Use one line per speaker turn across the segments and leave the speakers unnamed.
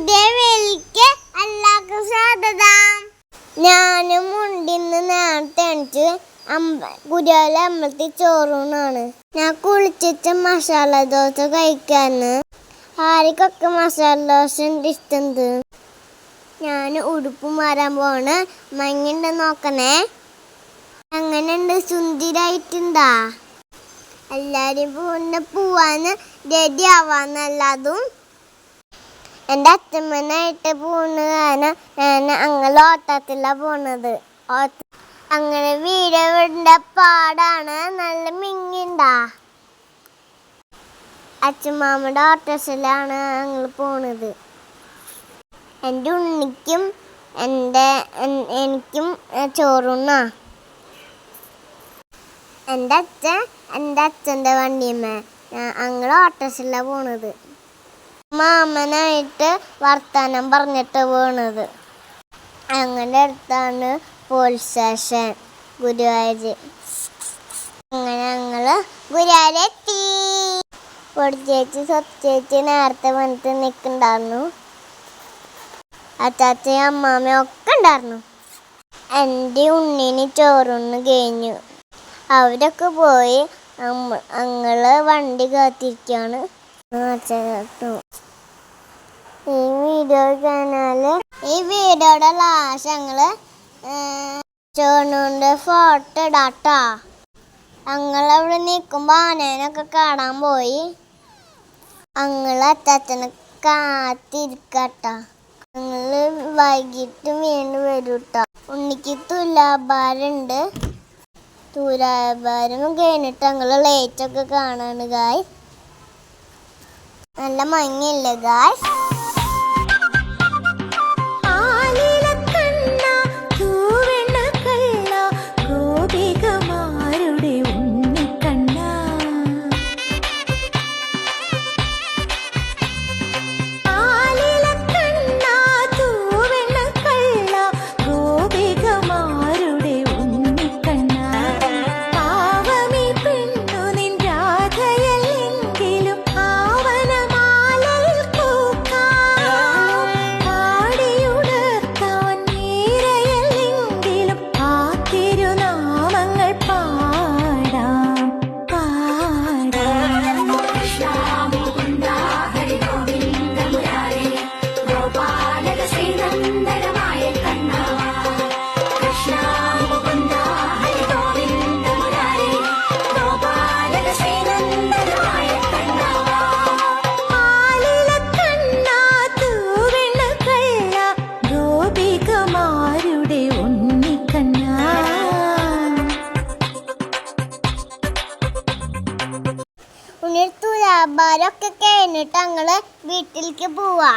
പുതിയ വേലിക്ക് എല്ലാവർക്കും സ്വാഗതം. ഞാനും മുണ്ടിന്ന് നേരത്തെ എണിച്ച് ഗുരുവായൂർ അമ്പലത്തിൽ ചോറൂണാണ്. ഞാൻ കുളിച്ചിട്ട് മസാല ദോശ കഴിക്കാന്ന്. ആർക്കൊക്കെ മസാല ദോശ ഇഷ്ടമുണ്ട്. ഞാൻ ഉടുപ്പ് മാറാൻ പോണ്. മഞ്ഞുണ്ട് നോക്കണേ. അങ്ങനെയുണ്ട്, സുന്ദരായിട്ടുണ്ടാ? എല്ലാരും പോവാന്ന് റെഡി ആവാന്നല്ലാതും എൻ്റെ അച്ഛമ്മനായിട്ട് പോണ കാരണം ഞാൻ അങ്ങനെ ഓട്ടത്തിലാണ് പോണത്. അങ്ങനെ വീടിൻ്റെ പാടാണ്. നല്ല മിങ്ങിണ്ടാ. അച്ഛമ്മയുടെ ഓട്ടത്തിലാണ് ഞങ്ങൾ പോണത്. എൻ്റെ ഉണ്ണിക്കും എനിക്കും ചോറുണ്ണാ. എൻ്റെ അച്ഛൻ്റെ വണ്ടിയമ്മ ഞങ്ങൾ ഓട്ടത്തിലാണ് പോണത്. മാമനായിട്ട് വർത്താനം പറഞ്ഞിട്ട് പോണത്. അങ്ങനെ അടുത്താണ് പോലീസ് സ്റ്റേഷൻ ഗുരുവായൂർ. അങ്ങനെ ഞങ്ങള് ഗുരുവായൂരെത്തി. പൊടിച്ചേച്ചി സ്വത്തേച്ചി നേരത്തെ വന്നിട്ട് നിൽക്കുന്നുണ്ടായിരുന്നു. അച്ചാച്ചയും അമ്മാമ്മയും ഒക്കെ ഉണ്ടായിരുന്നു. എൻ്റെ ഉണ്ണിന് ചോറുണ്ണ് കഴിഞ്ഞു. അവരൊക്കെ പോയി. ഞങ്ങള് വണ്ടി കാത്തിരിക്കുകയാണ്. ഈ വീഡിയോയുടെ ലാസ്റ്റ് ഞങ്ങള് ചോറിനുണ്ട് ഫോട്ടോ ഇടാട്ടാ. ഞങ്ങളവിടെ നിൽക്കുമ്പോൾ ആനേനൊക്കെ കാണാൻ പോയി. ഞങ്ങള് അച്ചാച്ചനെ കാത്തിരിക്കട്ടാ. ഞങ്ങള് വൈകിട്ട് വീണ്ടും വരൂട്ടാ. ഉണ്ണിക്ക് തുലാഭാരമുണ്ട്. തുലാഭാരം കഴിഞ്ഞിട്ട് ഞങ്ങള് ലൈറ്റൊക്കെ കാണാണ് ഗായ്സ്. നല്ല മഞ്ഞില്ലേ ഗായ്സ്? തുലാഭാരമൊക്കെ കഴിഞ്ഞിട്ട് ഞങ്ങള് വീട്ടിലേക്ക് പോവാ.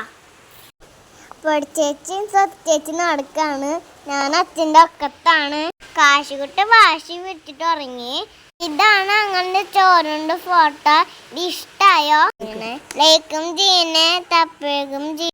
പൊടിച്ചേച്ചിയും സ്വത്തേച്ചി നടക്കാണ്. ഞാൻ അച്ഛൻ്റെ ഒക്കത്താണ്. കാശുകുട്ടി വാശി വിട്ടിട്ട് ഉറങ്ങി. ഇതാണ് അങ്ങനെ ചോറുണ്ട് ഫോട്ടോ. ഇത് ഇഷ്ടായോ? ലൈക്കും ചെയ്യണേ, തപ്പേക്കും ചെയ്യണേ.